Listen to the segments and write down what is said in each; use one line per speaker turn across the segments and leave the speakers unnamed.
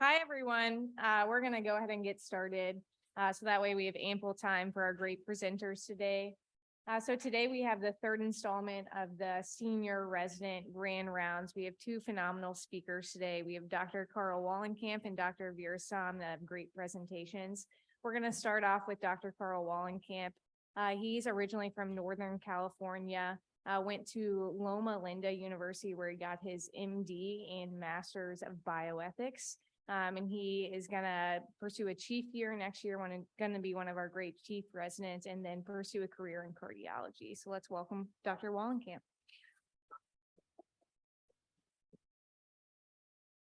Hi, everyone. We're going to go ahead and get started. So that way we have ample time for our great presenters today. So today we have the third installment of the Senior Resident Grand Rounds. We have two phenomenal speakers today. We have Dr. Karl Wallenkampf and Dr. Avira that have great presentations. We're going to start off with Dr. Karl Wallenkampf. He's originally from Northern California. Went to Loma Linda University where he got his MD and Masters of Bioethics. And he is going to pursue a chief year next year, going to be one of our great chief residents, and then pursue a career in cardiology. So let's welcome Dr. Wallenkampf.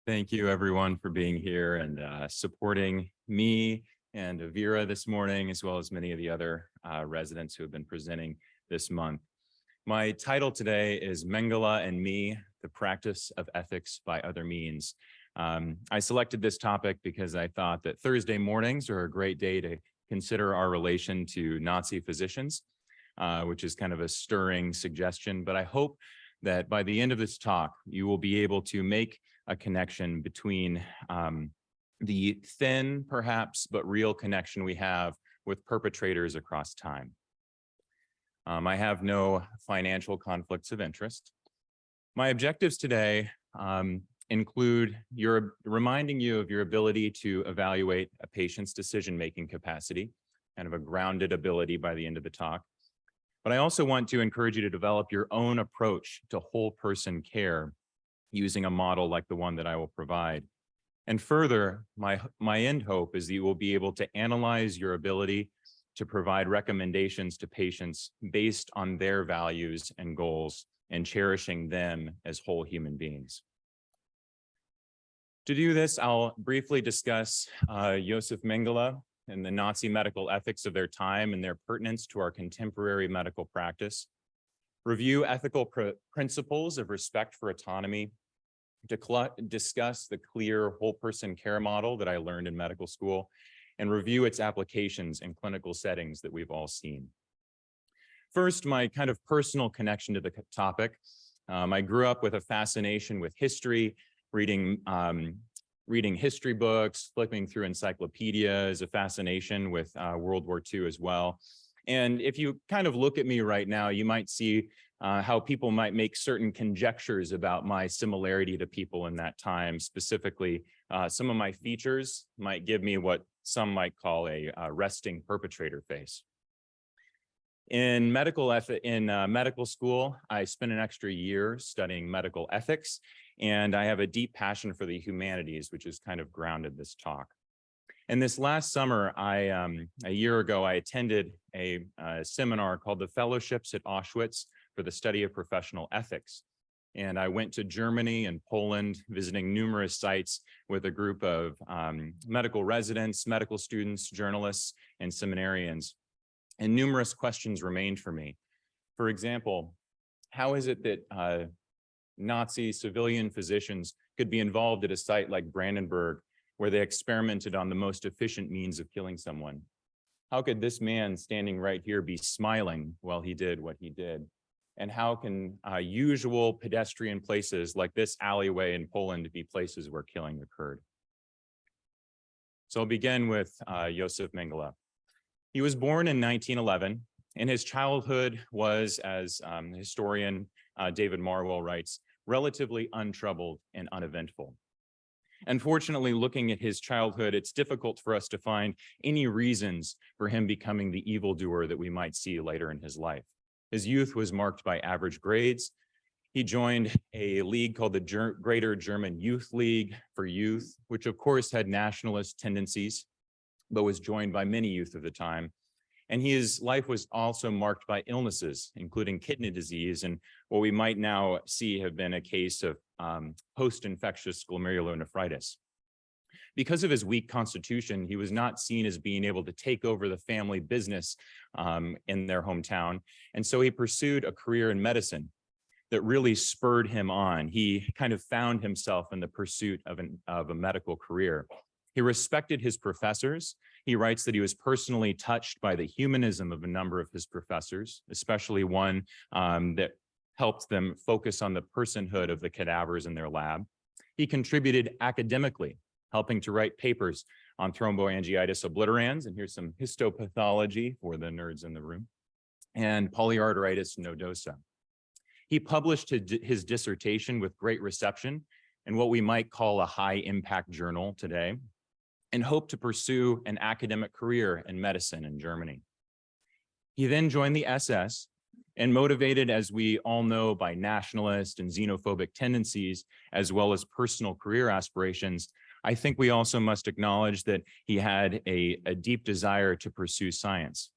Thank you, everyone, for being here and supporting me and Avira this morning, as well as many of the other residents who have been presenting this month. My title today is Mengele and Me, the Practice of Ethics by Other Means. I selected this topic because I thought that Thursday mornings are a great day to consider our relation to Nazi physicians, which is kind of a stirring suggestion. But I hope that by the end of this talk, you will be able to make a connection between the thin, perhaps, but real connection we have with perpetrators across time. I have no financial conflicts of interest. My objectives today include reminding you of your ability to evaluate a patient's decision-making capacity, kind of a grounded ability by the end of the talk. But I also want to encourage you to develop your own approach to whole person care using a model like the one that I will provide. And further, my end hope is that you will be able to analyze your ability to provide recommendations to patients based on their values and goals and cherishing them as whole human beings. To do this, I'll briefly discuss Josef Mengele and the Nazi medical ethics of their time and their pertinence to our contemporary medical practice, review ethical principles of respect for autonomy, discuss the clear whole person care model that I learned in medical school, and review its applications in clinical settings that we've all seen. First, my kind of personal connection to the topic. I grew up with a fascination with history, reading history books, flipping through encyclopedias, a fascination with World War II as well. And if you kind of look at me right now, you might see how people might make certain conjectures about my similarity to people in that time. Specifically, some of my features might give me what some might call a resting perpetrator face. In medical school, I spent an extra year studying medical ethics, and I have a deep passion for the humanities, which has kind of grounded this talk. And this last summer, a year ago, I attended a seminar called the Fellowships at Auschwitz for the Study of Professional Ethics. And I went to Germany and Poland, visiting numerous sites with a group of medical residents, medical students, journalists, and seminarians. And numerous questions remained for me. For example, how is it that Nazi civilian physicians could be involved at a site like Brandenburg, where they experimented on the most efficient means of killing someone? How could this man standing right here be smiling while he did what he did? And how can usual pedestrian places like this alleyway in Poland be places where killing occurred? So I'll begin with Josef Mengele. He was born in 1911, and his childhood was, as historian David Marwell writes, relatively untroubled and uneventful. Unfortunately, looking at his childhood, it's difficult for us to find any reasons for him becoming the evildoer that we might see later in his life. His youth was marked by average grades. He joined a league called the Greater German Youth League for Youth, which of course had nationalist tendencies, but was joined by many youth of the time. And his life was also marked by illnesses, including kidney disease and what we might now see have been a case of post-infectious glomerulonephritis. Because of his weak constitution, he was not seen as being able to take over the family business in their hometown. And so he pursued a career in medicine that really spurred him on. He kind of found himself in the pursuit of a medical career. He respected his professors. He writes that he was personally touched by the humanism of a number of his professors, especially one that helped them focus on the personhood of the cadavers in their lab. He contributed academically helping to write papers on thromboangiitis obliterans, and here's some histopathology for the nerds in the room, and polyarteritis nodosa. He published his dissertation with great reception in what we might call a high-impact journal today, and hoped to pursue an academic career in medicine in Germany. He then joined the SS, and motivated, as we all know, by nationalist and xenophobic tendencies, as well as personal career aspirations, I think we also must acknowledge that he had a deep desire to pursue science.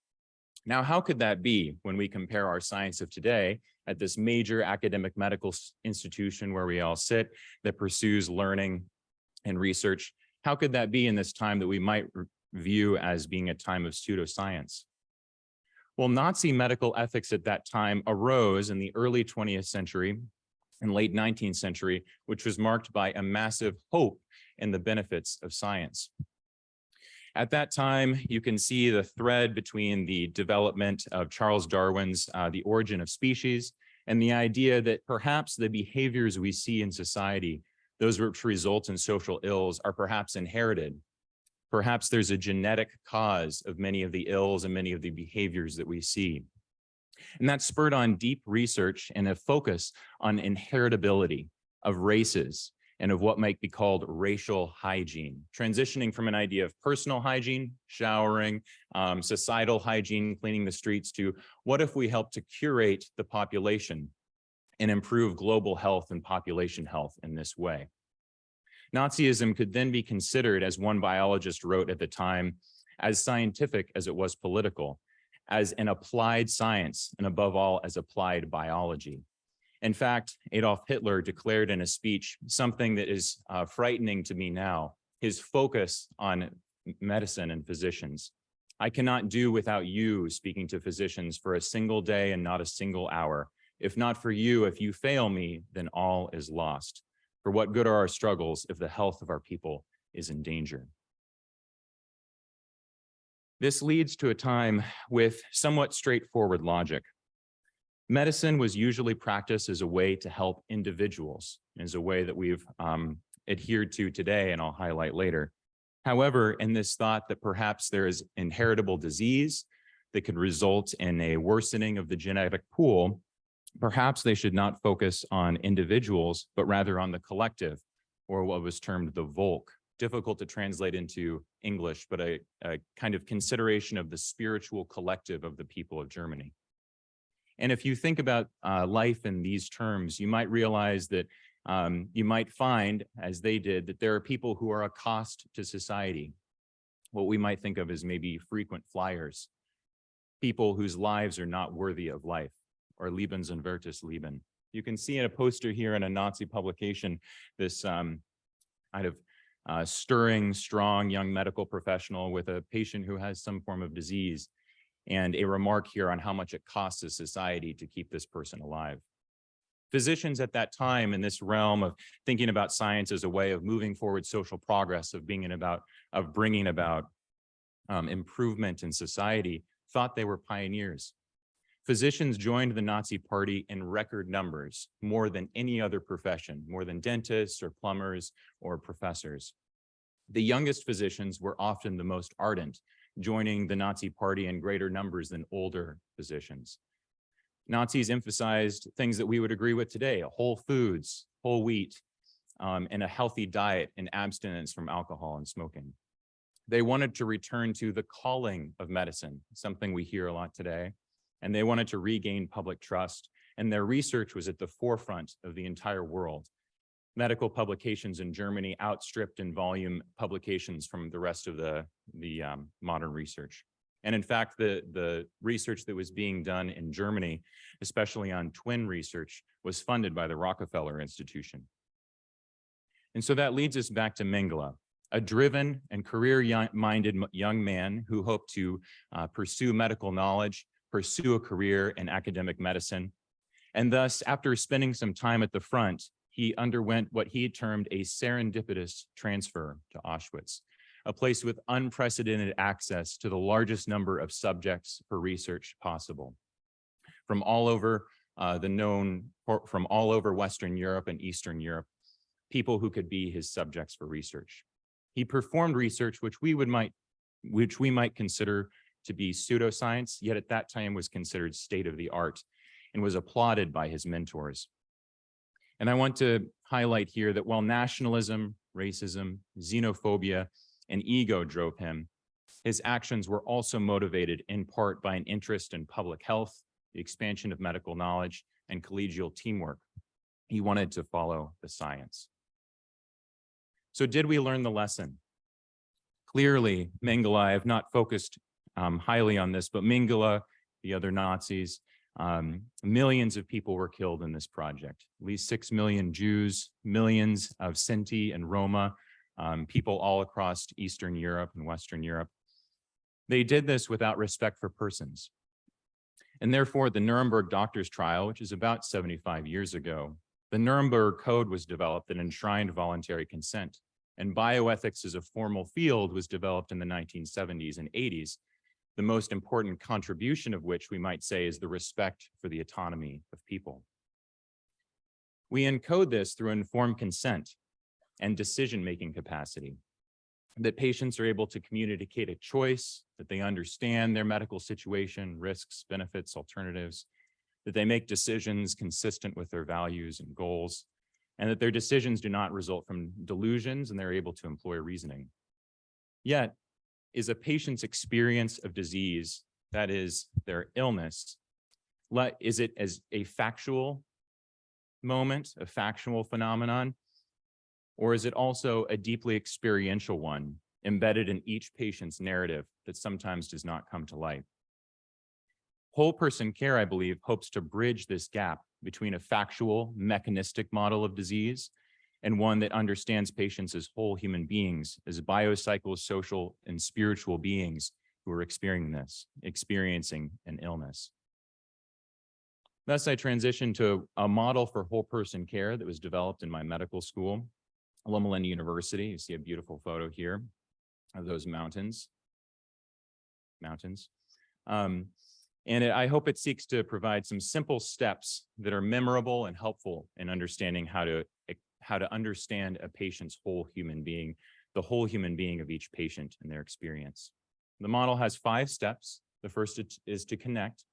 Now, how could that be when we compare our science of today at this major academic medical institution where we all sit that pursues learning and research? How could that be in this time that we might view as being a time of pseudoscience? Well, Nazi medical ethics at that time arose in the early 20th century and late 19th century, which was marked by a massive hope in the benefits of science. At that time, you can see the thread between the development of Charles Darwin's The Origin of Species and the idea that perhaps the behaviors we see in society, those which result in social ills, are perhaps inherited. Perhaps there's a genetic cause of many of the ills and many of the behaviors that we see. And that spurred on deep research and a focus on inheritability of races and of what might be called racial hygiene, transitioning from an idea of personal hygiene, showering, societal hygiene, cleaning the streets, to what if we help to curate the population and improve global health and population health in this way. Nazism could then be considered, as one biologist wrote at the time, as scientific as it was political, as an applied science, and above all, as applied biology. In fact, Adolf Hitler declared in a speech something that is frightening to me now, his focus on medicine and physicians. I cannot do without you, speaking to physicians, for a single day and not a single hour. If not for you, if you fail me, then all is lost. For what good are our struggles if the health of our people is in danger? This leads to a time with somewhat straightforward logic. Medicine was usually practiced as a way to help individuals, as a way that we've adhered to today, and I'll highlight later. However, in this thought that perhaps there is inheritable disease that could result in a worsening of the genetic pool, perhaps they should not focus on individuals, but rather on the collective, or what was termed the Volk. Difficult to translate into English, but a kind of consideration of the spiritual collective of the people of Germany. And if you think about life in these terms, you might realize that you might find, as they did, that there are people who are a cost to society, what we might think of as maybe frequent flyers, people whose lives are not worthy of life, or Lebenswertes Leben. You can see in a poster here in a Nazi publication, this kind of stirring, strong young medical professional with a patient who has some form of disease, and a remark here on how much it costs a society to keep this person alive. Physicians at that time, in this realm of thinking about science as a way of moving forward social progress, of bringing about improvement in society, thought they were pioneers. Physicians joined the Nazi Party in record numbers, more than any other profession, more than dentists or plumbers or professors. The youngest physicians were often the most ardent, joining the Nazi Party in greater numbers than older physicians. Nazis emphasized things that we would agree with today: whole foods, whole wheat, and a healthy diet and abstinence from alcohol and smoking. They wanted to return to the calling of medicine, something we hear a lot today, and they wanted to regain public trust, and their research was at the forefront of the entire world. Medical publications in Germany outstripped in volume publications from the rest of the modern research. And in fact, the research that was being done in Germany, especially on twin research, was funded by the Rockefeller Institution. And so that leads us back to Mengele, a driven and career-minded young man who hoped to pursue medical knowledge, pursue a career in academic medicine. And thus, after spending some time at the front, he underwent what he termed a serendipitous transfer to Auschwitz, a place with unprecedented access to the largest number of subjects for research possible, from all over from all over Western Europe and Eastern Europe, people who could be his subjects for research. He performed research which we might consider to be pseudoscience, yet at that time was considered state of the art and was applauded by his mentors. And I want to highlight here that while nationalism, racism, xenophobia, and ego drove him, his actions were also motivated in part by an interest in public health, the expansion of medical knowledge, and collegial teamwork. He wanted to follow the science. So did we learn the lesson? Clearly, Mengele, I have not focused highly on this, but Mengele, the other Nazis, millions of people were killed in this project. At least 6 million Jews, millions of Sinti and Roma, people all across Eastern Europe and Western Europe. They did this without respect for persons. And therefore, the Nuremberg doctors' trial, which is about 75 years ago, the Nuremberg Code was developed that enshrined voluntary consent. And bioethics as a formal field was developed in the 1970s and 80s, the most important contribution of which we might say is the respect for the autonomy of people. We encode this through informed consent and decision-making capacity, that patients are able to communicate a choice, that they understand their medical situation, risks, benefits, alternatives, that they make decisions consistent with their values and goals, and that their decisions do not result from delusions and they're able to employ reasoning. Yet, is a patient's experience of disease, that is their illness, is it as a factual moment, a factual phenomenon, or is it also a deeply experiential one embedded in each patient's narrative that sometimes does not come to light? Whole person care, I believe, hopes to bridge this gap between a factual, mechanistic model of disease and one that understands patients as whole human beings, as biopsychosocial and spiritual beings who are experiencing an illness. Thus, I transitioned to a model for whole person care that was developed in my medical school, Loma Linda University. You see a beautiful photo here of those mountains. I hope it seeks to provide some simple steps that are memorable and helpful in understanding how to understand a patient's whole human being, the whole human being of each patient and their experience. The model has 5 steps. The first is to connect.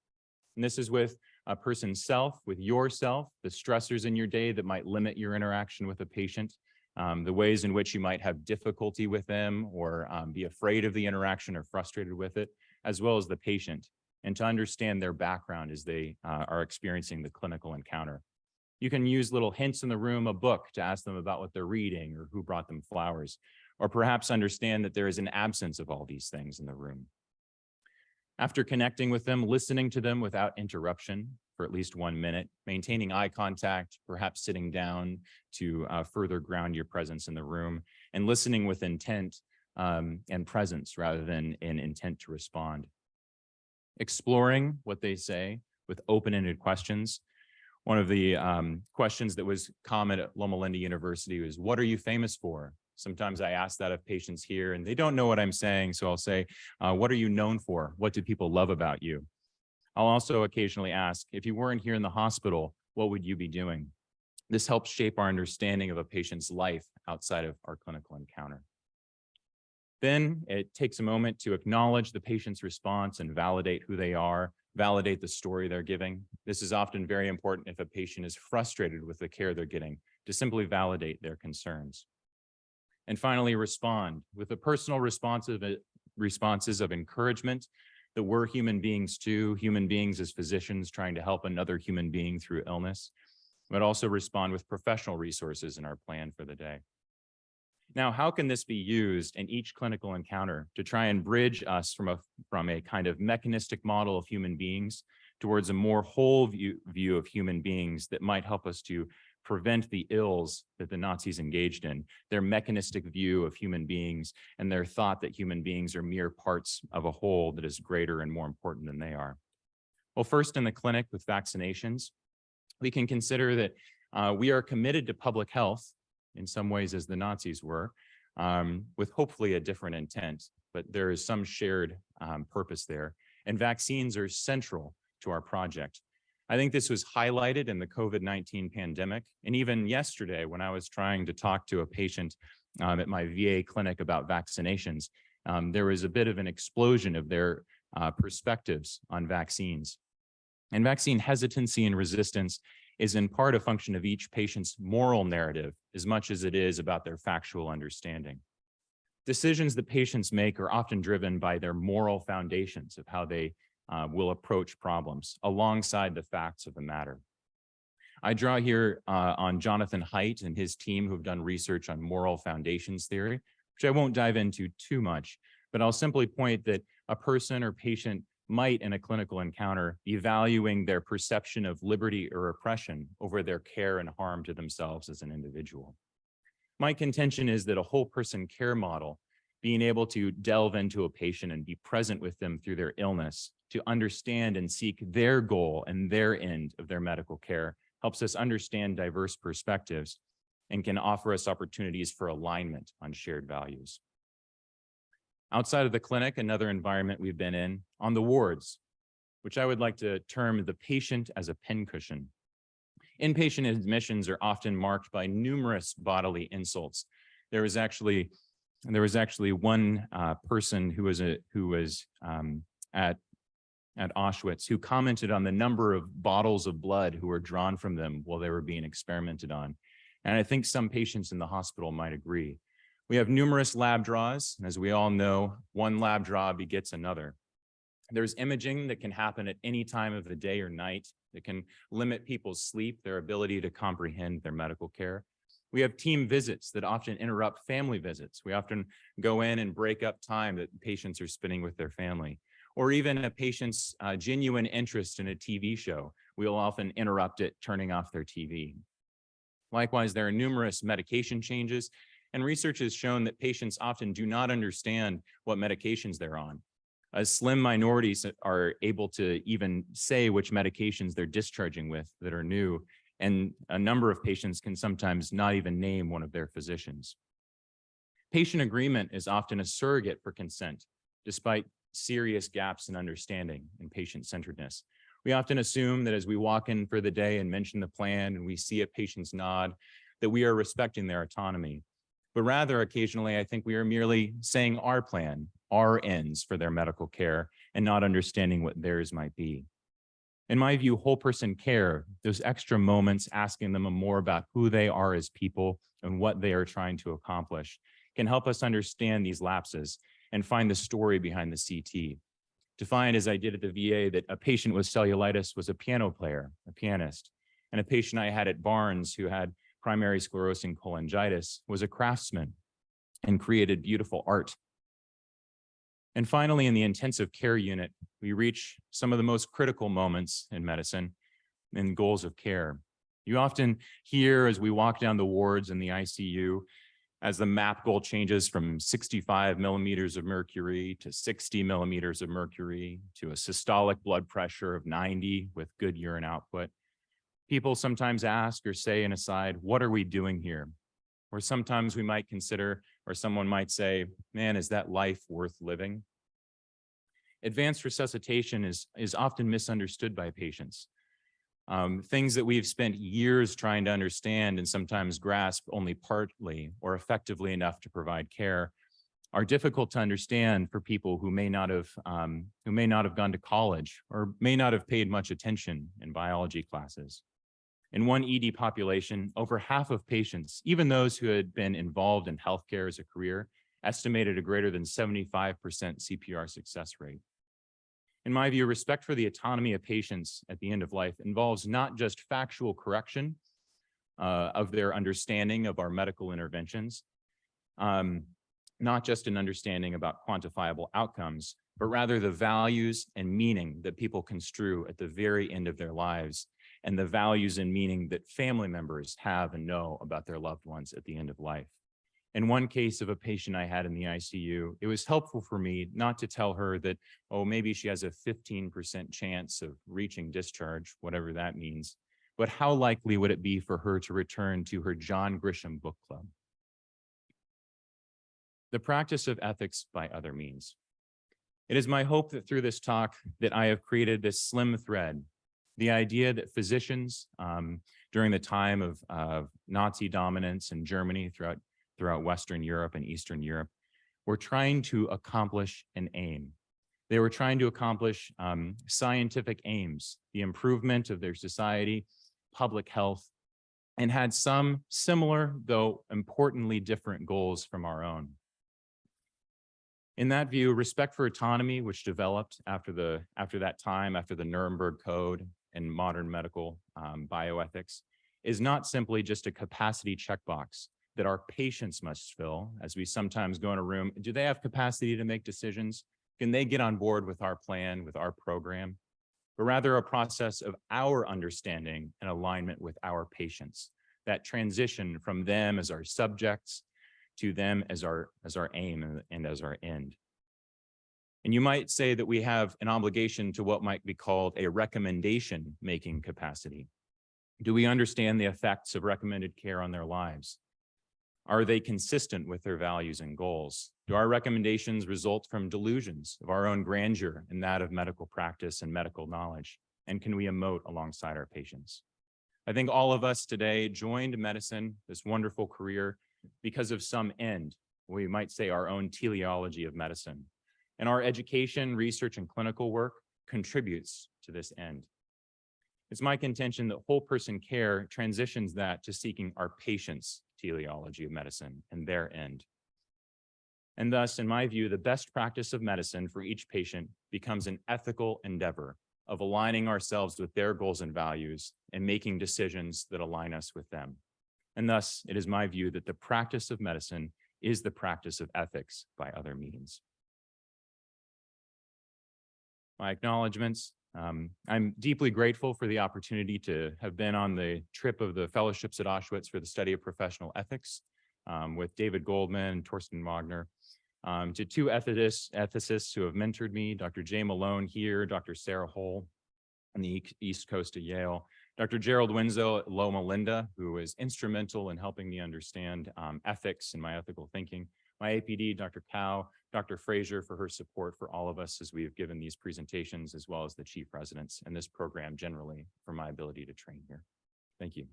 And this is with a person's self, with yourself, the stressors in your day that might limit your interaction with a patient, the ways in which you might have difficulty with them or be afraid of the interaction or frustrated with it, as well as the patient, and to understand their background as they are experiencing the clinical encounter. You can use little hints in the room, a book, to ask them about what they're reading or who brought them flowers, or perhaps understand that there is an absence of all these things in the room. After connecting with them, listening to them without interruption for at least 1 minute, maintaining eye contact, perhaps sitting down to further ground your presence in the room, and listening with intent and presence rather than an intent to respond. Exploring what they say with open-ended questions. One of the questions that was common at Loma Linda University was, what are you famous for? Sometimes I ask that of patients here and they don't know what I'm saying. So I'll say, what are you known for? What do people love about you? I'll also occasionally ask, if you weren't here in the hospital, what would you be doing? This helps shape our understanding of a patient's life outside of our clinical encounter. Then it takes a moment to acknowledge the patient's response and validate who they are, validate the story they're giving. This is often very important if a patient is frustrated with the care they're getting, to simply validate their concerns. And finally, respond with the personal responses of encouragement that we're human beings too, human beings as physicians trying to help another human being through illness, but also respond with professional resources in our plan for the day. Now, how can this be used in each clinical encounter to try and bridge us from a kind of mechanistic model of human beings towards a more whole view of human beings that might help us to prevent the ills that the Nazis engaged in, their mechanistic view of human beings and their thought that human beings are mere parts of a whole that is greater and more important than they are? Well, first in the clinic with vaccinations, we can consider that we are committed to public health in some ways as the Nazis were, with hopefully a different intent, but there is some shared purpose there. And vaccines are central to our project. I think this was highlighted in the COVID-19 pandemic. And even yesterday, when I was trying to talk to a patient at my VA clinic about vaccinations, there was a bit of an explosion of their perspectives on vaccines. And vaccine hesitancy and resistance is in part a function of each patient's moral narrative as much as it is about their factual understanding. Decisions that patients make are often driven by their moral foundations of how they will approach problems alongside the facts of the matter. I draw here on Jonathan Haidt and his team who've done research on moral foundations theory, which I won't dive into too much, but I'll simply point that a person or patient might in a clinical encounter be valuing their perception of liberty or oppression over their care and harm to themselves as an individual. My contention is that a whole person care model, being able to delve into a patient and be present with them through their illness, to understand and seek their goal and their end of their medical care, helps us understand diverse perspectives and can offer us opportunities for alignment on shared values. Outside of the clinic, another environment we've been in, on the wards, which I would like to term the patient as a pincushion. Inpatient admissions are often marked by numerous bodily insults. There was actually one person who was at Auschwitz who commented on the number of bottles of blood who were drawn from them while they were being experimented on. And I think some patients in the hospital might agree. We have numerous lab draws, and as we all know, one lab draw begets another. There's imaging that can happen at any time of the day or night that can limit people's sleep, their ability to comprehend their medical care. We have team visits that often interrupt family visits. We often go in and break up time that patients are spending with their family. Or even a patient's genuine interest in a TV show, we'll often interrupt it, turning off their TV. Likewise, there are numerous medication changes, and research has shown that patients often do not understand what medications they're on. A slim minorities are able to even say which medications they're discharging with that are new, and a number of patients can sometimes not even name one of their physicians. Patient agreement is often a surrogate for consent, despite serious gaps in understanding and patient-centeredness. We often assume that as we walk in for the day and mention the plan and we see a patient's nod, that we are respecting their autonomy. But rather, occasionally, I think we are merely saying our plan, our ends for their medical care, and not understanding what theirs might be. In my view, whole person care, those extra moments asking them more about who they are as people and what they are trying to accomplish, can help us understand these lapses and find the story behind the CT. To find, as I did at the VA, that a patient with cellulitis was a piano player, a pianist, and a patient I had at Barnes who had primary sclerosing cholangitis was a craftsman and created beautiful art. And finally, in the intensive care unit, we reach some of the most critical moments in medicine and goals of care. You often hear as we walk down the wards in the ICU, as the MAP goal changes from 65 millimeters of mercury to 60 millimeters of mercury to a systolic blood pressure of 90 with good urine output. People sometimes ask or say an aside, what are we doing here? Or sometimes we might consider, or someone might say, man, is that life worth living? Advanced resuscitation is often misunderstood by patients. Things that we've spent years trying to understand and sometimes grasp only partly or effectively enough to provide care are difficult to understand for people who may not have gone to college or may not have paid much attention in biology classes. In one ED population, over half of patients, even those who had been involved in healthcare as a career, estimated a greater than 75% CPR success rate. In my view, respect for the autonomy of patients at the end of life involves not just factual correction of their understanding of our medical interventions, not just an understanding about quantifiable outcomes, but rather the values and meaning that people construe at the very end of their lives, and the values and meaning that family members have and know about their loved ones at the end of life. In one case of a patient I had in the ICU, it was helpful for me not to tell her that, oh, maybe she has a 15% chance of reaching discharge, whatever that means, but how likely would it be for her to return to her John Grisham book club? The practice of ethics by other means. It is my hope that through this talk that I have created this slim thread, the idea that physicians during the time of Nazi dominance in Germany throughout throughout Western Europe and Eastern Europe were trying to accomplish an aim. They were trying to accomplish scientific aims, the improvement of their society, public health, and had some similar, though importantly different goals from our own. In that view, respect for autonomy, which developed after that time, after the Nuremberg Code and modern medical bioethics, is not simply just a capacity checkbox that our patients must fill. As we sometimes go in a room, do they have capacity to make decisions? Can they get on board with our plan, with our program? But rather a process of our understanding and alignment with our patients, that transition from them as our subjects to them as our aim and as our end. And you might say that we have an obligation to what might be called a recommendation-making capacity. Do we understand the effects of recommended care on their lives? Are they consistent with their values and goals? Do our recommendations result from delusions of our own grandeur and that of medical practice and medical knowledge? And can we emote alongside our patients? I think all of us today joined medicine, this wonderful career, because of some end, we might say our own teleology of medicine. And our education, research, and clinical work contributes to this end. It's my contention that whole person care transitions that to seeking our patients' teleology of medicine and their end. And thus, in my view, the best practice of medicine for each patient becomes an ethical endeavor of aligning ourselves with their goals and values and making decisions that align us with them. And thus, it is my view that the practice of medicine is the practice of ethics by other means. My acknowledgements. I'm deeply grateful for the opportunity to have been on the trip of the fellowships at Auschwitz for the study of professional ethics with David Goldman and Torsten Wagner. To two ethicists who have mentored me, Dr. Jay Malone here, Dr. Sarah Hull on the East Coast of Yale, Dr. Gerald Winslow at Loma Linda, who was instrumental in helping me understand ethics and my ethical thinking. My APD, Dr. Cow, Dr. Frazier for her support for all of us as we have given these presentations, as well as the chief residents and this program generally for my ability to train here. Thank you.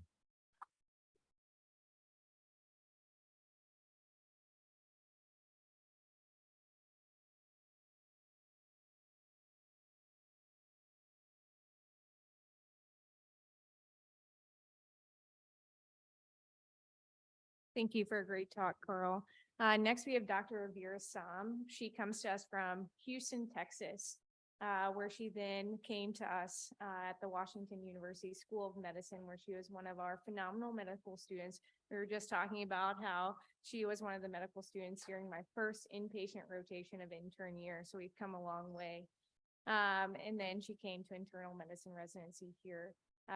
Thank you for a great talk, Karl. Next, we have Dr. Avira. She comes to us from Houston, Texas, where she then came to us at the Washington University School of Medicine, where she was one of our phenomenal medical students. We were just talking about how she was one of the medical students during my first inpatient rotation of intern year, so we've come a long way. And then she came to internal medicine residency here.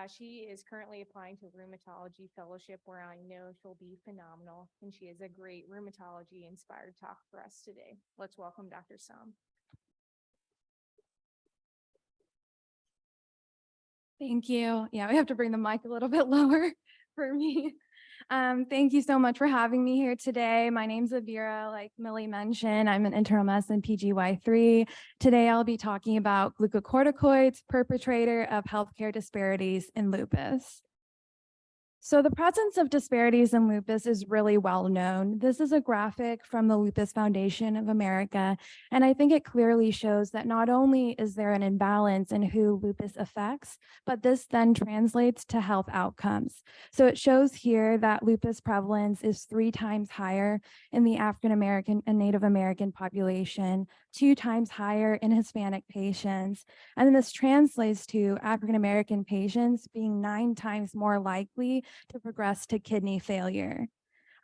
She is currently applying to rheumatology fellowship, where I know she'll be phenomenal, and she is a great rheumatology inspired talk for us today. Let's welcome Dr. Sam.
Thank you. Yeah, we have to bring the mic a little bit lower for me. Thank you so much for having me here today. My name's Avira, like Millie mentioned. I'm an internal medicine PGY3. Today, I'll be talking about glucocorticoids, perpetrator of healthcare disparities in lupus. So the presence of disparities in lupus is really well known. This is a graphic from the Lupus Foundation of America, and I think it clearly shows that not only is there an imbalance in who lupus affects, but this then translates to health outcomes. So it shows here that lupus prevalence is 3 times higher in the African American and Native American population, 2 times higher in Hispanic patients, and then this translates to African American patients being 9 times more likely to progress to kidney failure.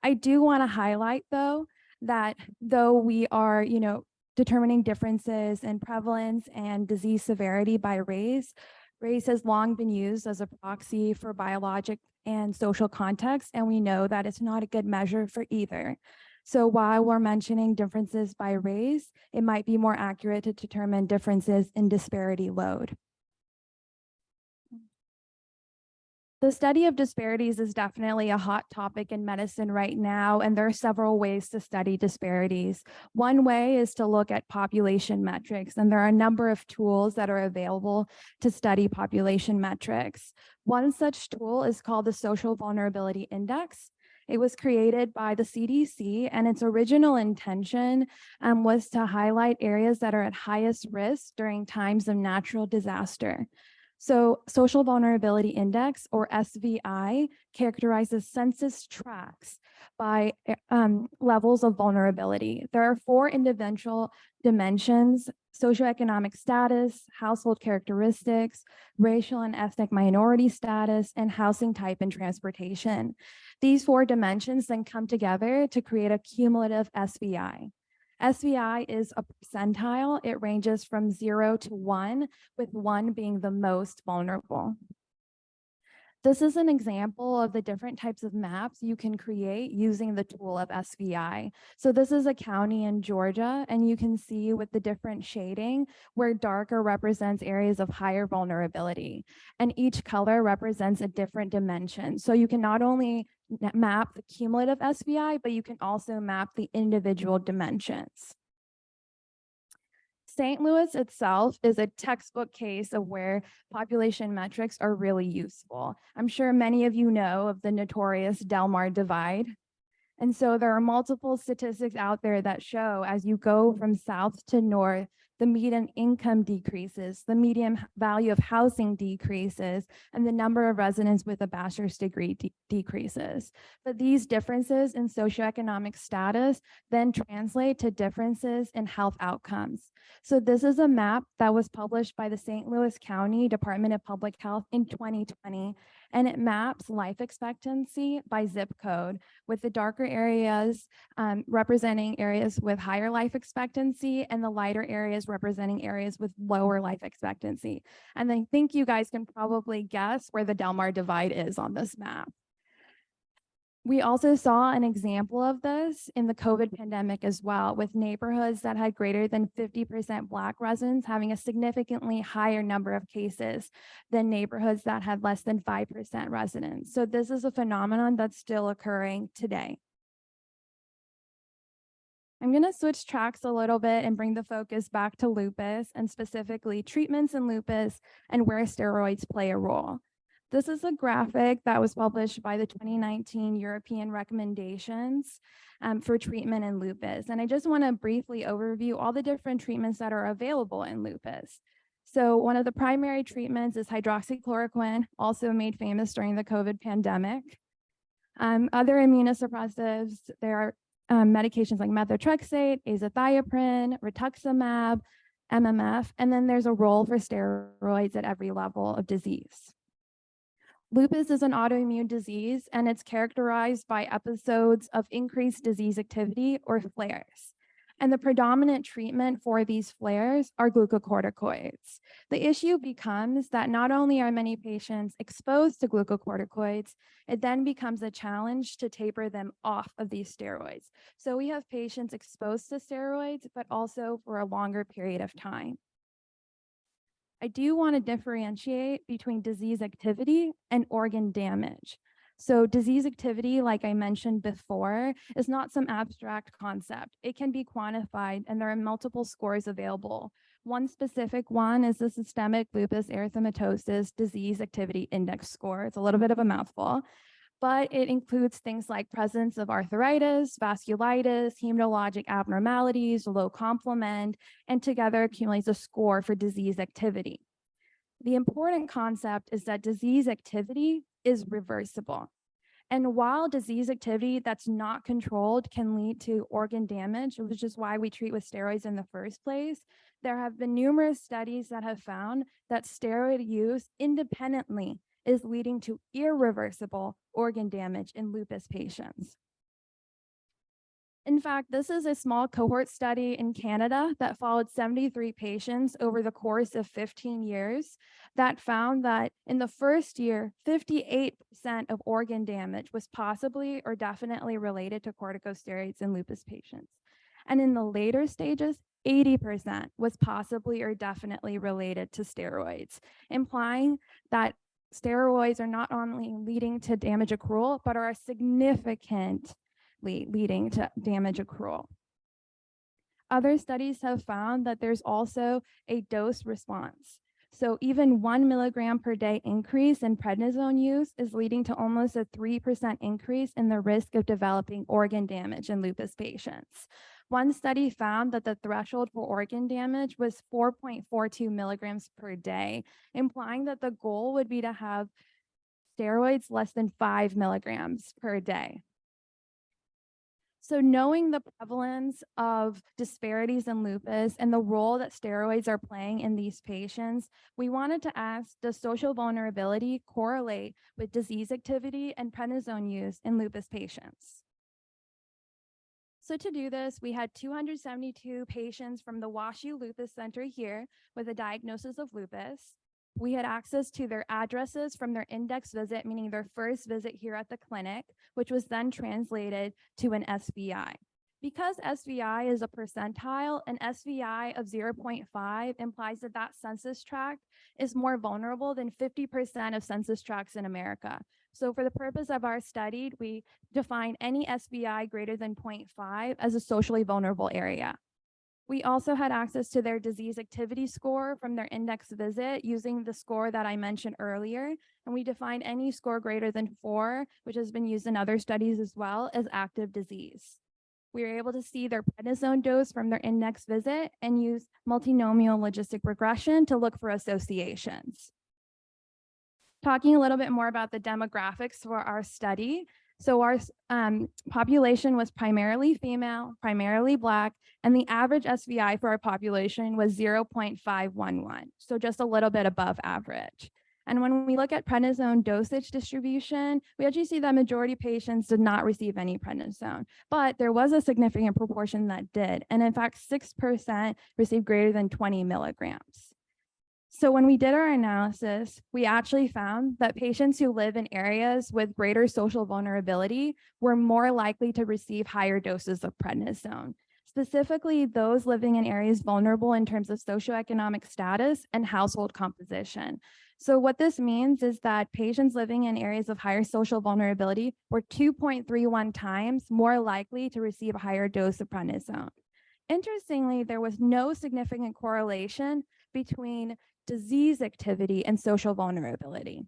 I do want to highlight, though, that though we are, determining differences in prevalence and disease severity by race, race has long been used as a proxy for biologic and social context, and we know that it's not a good measure for either. So while we're mentioning differences by race, it might be more accurate to determine differences in disparity load. The study of disparities is definitely a hot topic in medicine right now, and there are several ways to study disparities. One way is to look at population metrics, and there are a number of tools that are available to study population metrics. One such tool is called the Social Vulnerability Index. It was created by the CDC, and its original intention was to highlight areas that are at highest risk during times of natural disaster. So Social Vulnerability Index, or SVI, characterizes census tracts by levels of vulnerability. There are 4 individual dimensions: socioeconomic status, household characteristics, racial and ethnic minority status, and housing type and transportation. These 4 dimensions then come together to create a cumulative SVI. SVI is a percentile. It ranges from 0 to 1, with 1 being the most vulnerable. This is an example of the different types of maps you can create using the tool of SVI. So this is a county in Georgia, and you can see with the different shading where darker represents areas of higher vulnerability, and each color represents a different dimension. So you can not only map the cumulative SVI, but you can also map the individual dimensions. St. Louis itself is a textbook case of where population metrics are really useful. I'm sure many of you know of the notorious Del Mar divide. And so there are multiple statistics out there that show as you go from south to north, the median income decreases, the median value of housing decreases, and the number of residents with a bachelor's degree decreases. But these differences in socioeconomic status then translate to differences in health outcomes. So this is a map that was published by the St. Louis County Department of Public Health in 2020, and it maps life expectancy by zip code, with the darker areas representing areas with higher life expectancy and the lighter areas representing areas with lower life expectancy. And I think you guys can probably guess where the Del Mar divide is on this map. We also saw an example of this in the COVID pandemic as well, with neighborhoods that had greater than 50% Black residents having a significantly higher number of cases than neighborhoods that had less than 5% residents. So this is a phenomenon that's still occurring today. I'm going to switch tracks a little bit and bring the focus back to lupus, and specifically treatments in lupus and where steroids play a role. This is a graphic that was published by the 2019 European recommendations for treatment in lupus. And I just want to briefly overview all the different treatments that are available in lupus. So one of the primary treatments is hydroxychloroquine, also made famous during the COVID pandemic. Other immunosuppressives, there are medications like methotrexate, azathioprine, rituximab, MMF, and then there's a role for steroids at every level of disease. Lupus is an autoimmune disease, and it's characterized by episodes of increased disease activity or flares. And the predominant treatment for these flares are glucocorticoids. The issue becomes that not only are many patients exposed to glucocorticoids, it then becomes a challenge to taper them off of these steroids. So we have patients exposed to steroids, but also for a longer period of time. I do want to differentiate between disease activity and organ damage. So disease activity, like I mentioned before, is not some abstract concept. It can be quantified, and there are multiple scores available. One specific one is the Systemic Lupus Erythematosus Disease Activity Index score. It's a little bit of a mouthful, but it includes things like presence of arthritis, vasculitis, hematologic abnormalities, low complement, and together accumulates a score for disease activity. The important concept is that disease activity is reversible. And while disease activity that's not controlled can lead to organ damage, which is why we treat with steroids in the first place, there have been numerous studies that have found that steroid use independently is leading to irreversible organ damage in lupus patients. In fact, this is a small cohort study in Canada that followed 73 patients over the course of 15 years that found that in the first year, 58% of organ damage was possibly or definitely related to corticosteroids in lupus patients. And in the later stages, 80% was possibly or definitely related to steroids, implying that steroids are not only leading to damage accrual, but are significantly leading to damage accrual. Other studies have found that there's also a dose response. So even 1 milligram per day increase in prednisone use is leading to almost a 3% increase in the risk of developing organ damage in lupus patients. One study found that the threshold for organ damage was 4.42 milligrams per day, implying that the goal would be to have steroids less than 5 milligrams per day. So knowing the prevalence of disparities in lupus and the role that steroids are playing in these patients, we wanted to ask, does social vulnerability correlate with disease activity and prednisone use in lupus patients? So to do this, we had 272 patients from the WashU Lupus Center here with a diagnosis of lupus. We had access to their addresses from their index visit, meaning their first visit here at the clinic, which was then translated to an SVI. Because SVI is a percentile, an SVI of 0.5 implies that that census tract is more vulnerable than 50% of census tracts in America. So for the purpose of our study, we define any SVI greater than 0.5 as a socially vulnerable area. We also had access to their disease activity score from their index visit using the score that I mentioned earlier, and we defined any score greater than 4, which has been used in other studies as well, as active disease. We were able to see their prednisone dose from their index visit and use multinomial logistic regression to look for associations. Talking a little bit more about the demographics for our study. So our population was primarily female, primarily Black, and the average SVI for our population was 0.511, so just a little bit above average. And when we look at prednisone dosage distribution, we actually see that majority of patients did not receive any prednisone, but there was a significant proportion that did. And in fact, 6% received greater than 20 milligrams. So when we did our analysis, we actually found that patients who live in areas with greater social vulnerability were more likely to receive higher doses of prednisone, specifically those living in areas vulnerable in terms of socioeconomic status and household composition. So what this means is that patients living in areas of higher social vulnerability were 2.31 times more likely to receive a higher dose of prednisone. Interestingly, there was no significant correlation between disease activity and social vulnerability.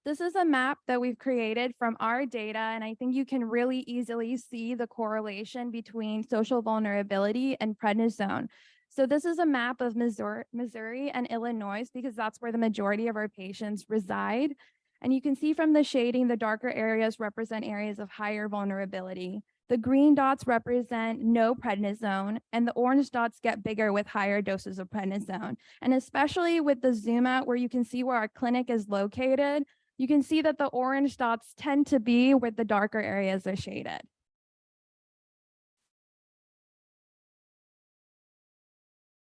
This is a map that we've created from our data, and I think you can really easily see the correlation between social vulnerability and prednisone. So this is a map of Missouri and Illinois because that's where the majority of our patients reside. And you can see from the shading, the darker areas represent areas of higher vulnerability. The green dots represent no prednisone, and the orange dots get bigger with higher doses of prednisone. And especially with the zoom out where you can see where our clinic is located, you can see that the orange dots tend to be where the darker areas are shaded.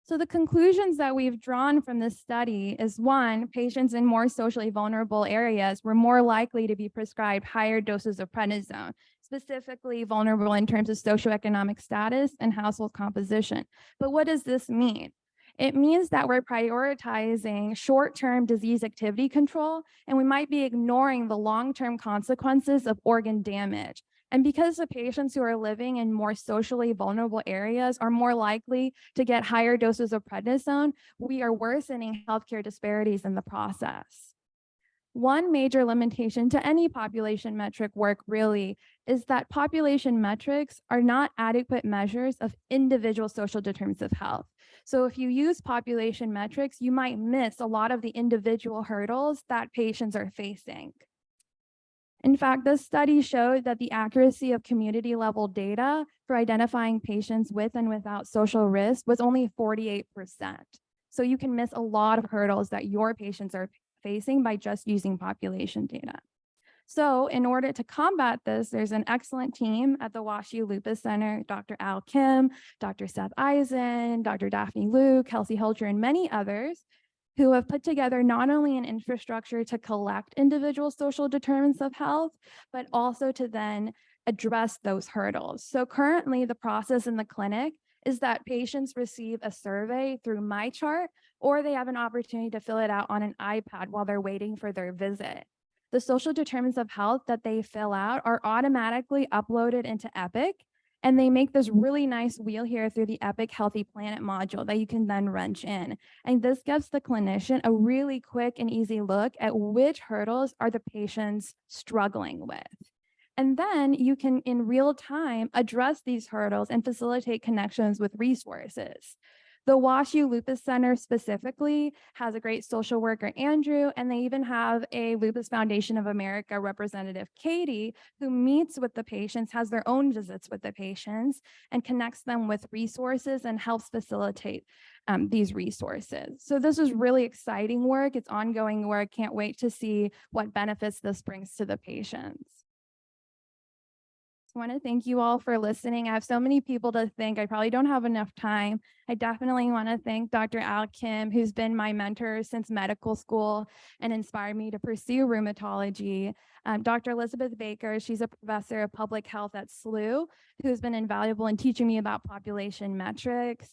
So the conclusions that we've drawn from this study is, one, patients in more socially vulnerable areas were more likely to be prescribed higher doses of prednisone, specifically vulnerable in terms of socioeconomic status and household composition. But what does this mean? It means that we're prioritizing short-term disease activity control, and we might be ignoring the long-term consequences of organ damage. And because the patients who are living in more socially vulnerable areas are more likely to get higher doses of prednisone, we are worsening healthcare disparities in the process. One major limitation to any population metric work really is that population metrics are not adequate measures of individual social determinants of health. So if you use population metrics, you might miss a lot of the individual hurdles that patients are facing. In fact, this study showed that the accuracy of community level data for identifying patients with and without social risk was only 48%. So you can miss a lot of hurdles that your patients are facing by just using population data. So in order to combat this, there's an excellent team at the WashU Lupus Center, Dr. Al Kim, Dr. Seth Eisen, Dr. Daphne Liu, Kelsey Hilcher, and many others who have put together not only an infrastructure to collect individual social determinants of health, but also to then address those hurdles. So currently the process in the clinic is that patients receive a survey through MyChart, or they have an opportunity to fill it out on an iPad while they're waiting for their visit. The social determinants of health that they fill out are automatically uploaded into Epic, And they make this really nice wheel here through the Epic Healthy Planet module that you can then wrench in. And this gives the clinician a really quick and easy look at which hurdles are the patients struggling with. And then you can, in real time, address these hurdles and facilitate connections with resources. The WashU Lupus Center specifically has a great social worker, Andrew, and they even have a Lupus Foundation of America representative, Katie, who meets with the patients, has their own visits with the patients, and connects them with resources and helps facilitate these resources. So this is really exciting work. It's ongoing work. Can't wait to see what benefits this brings to the patients. I want to thank you all for listening. I have so many people to thank. I probably don't have enough time. I definitely want to thank Dr. Al Kim, who's been my mentor since medical school and inspired me to pursue rheumatology. Dr. Elizabeth Baker, she's a professor of public health at SLU, who's been invaluable in teaching me about population metrics.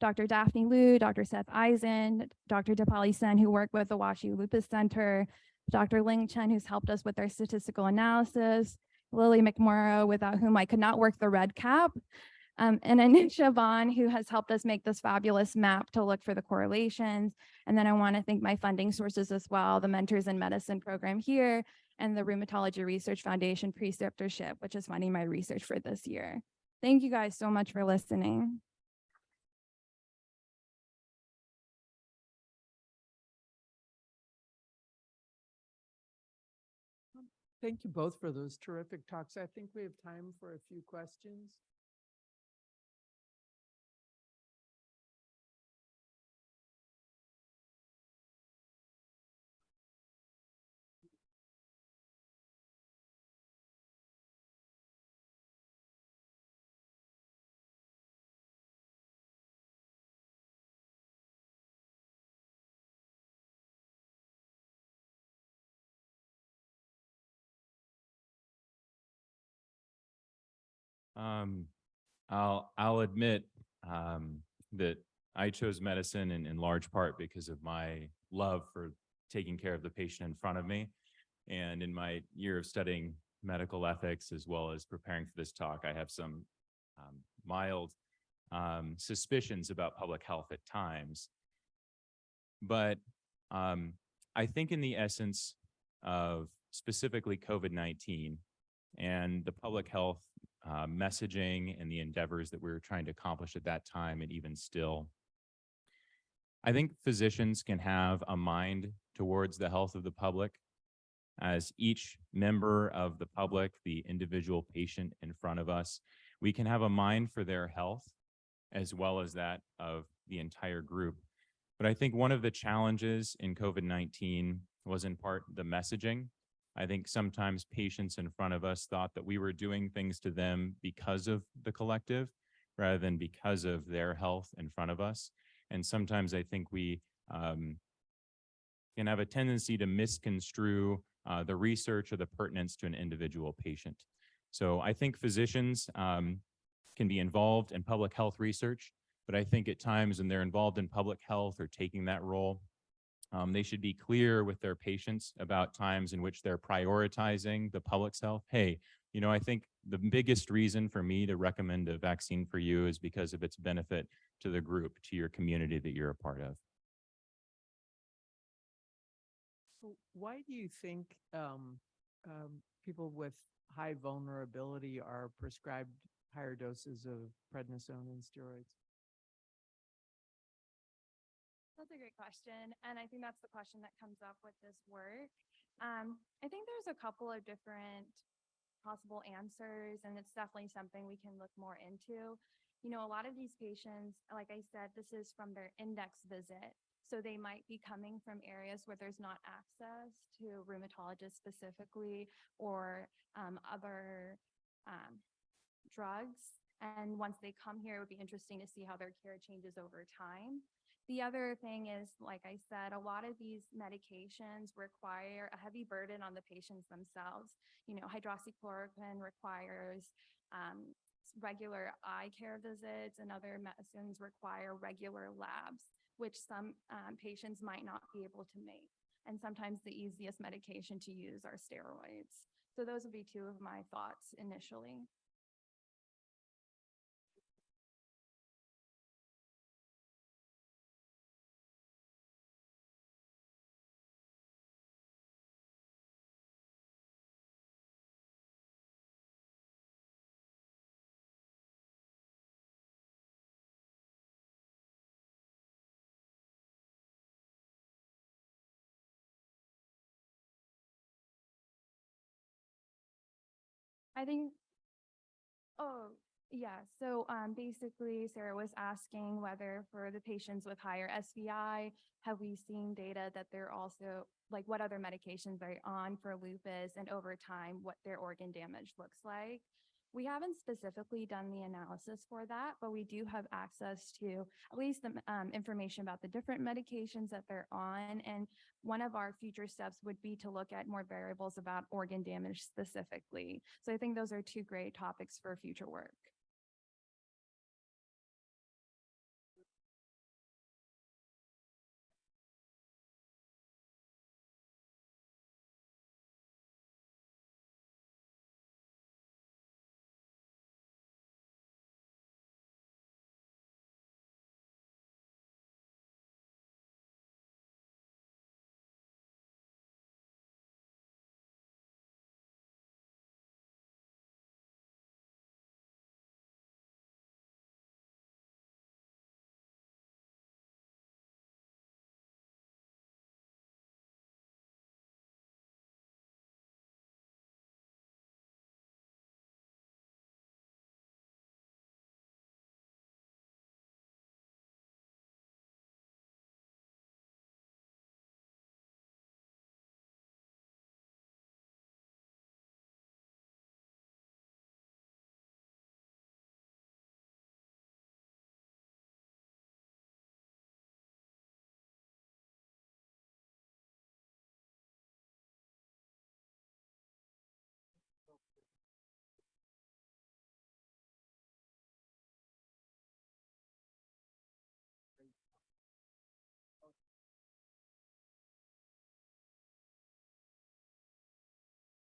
Dr. Daphne Liu, Dr. Seth Eisen, Dr. Dipali Sen, who work with the WashU Lupus Center, Dr. Ling Chen, who's helped us with our statistical analysis, Lily McMorrow, without whom I could not work the red cap, and Anisha Vaughn, who has helped us make this fabulous map to look for the correlations. And then I want to thank my funding sources as well, the Mentors in Medicine program here, and the Rheumatology Research Foundation Preceptorship, which is funding my research for this year. Thank you guys so much for listening.
Thank you both for those terrific talks. I think we have time for a few questions.
I'll admit that I chose medicine in large part because of my love for taking care of the patient in front of me. And in my year of studying medical ethics, as well as preparing for this talk, I have some mild suspicions about public health at times. But I think in the essence of specifically COVID-19 and the public health messaging and the endeavors that we were trying to accomplish at that time and even still, I think physicians can have a mind towards the health of the public. As each member of the public, the individual patient in front of us, we can have a mind for their health as well as that of the entire group. But I think one of the challenges in COVID-19 was in part the messaging. I think sometimes patients in front of us thought that we were doing things to them because of the collective rather than because of their health in front of us. And sometimes I think we can have a tendency to misconstrue the research or the pertinence to an individual patient. So I think physicians can be involved in public health research, but I think at times when they're involved in public health or taking that role, they should be clear with their patients about times in which they're prioritizing the public's health. Hey, you know, I think the biggest reason for me to recommend a vaccine for you is because of its benefit to the group, to your community that you're a part of.
So why do you think people with high vulnerability are prescribed higher doses of prednisone and steroids?
That's a great question. And I think that's the question that comes up with this work. I think there's a couple of different possible answers, and it's definitely something we can look more into. You know, a lot of these patients, like I said, this is from their index visit. So they might be coming from areas where there's not access to rheumatologists specifically or other drugs. And once they come here, it would be interesting to see how their care changes over time. The other thing is, like I said, a lot of these medications require a heavy burden on the patients themselves. You know, hydroxychloroquine requires regular eye care visits, and other medicines require regular labs, which some patients might not be able to make. And sometimes the easiest medication to use are steroids. So those would be two of my thoughts initially. I think, oh, yeah, so basically Sarah was asking whether for the patients with higher SVI, have we seen data that they're also, like what other medications they're on for lupus and over time, what their organ damage looks like. We haven't specifically done the analysis for that, but we do have access to at least the information about the different medications that they're on. And one of our future steps would be to look at more variables about organ damage specifically. So I think those are two great topics for future work.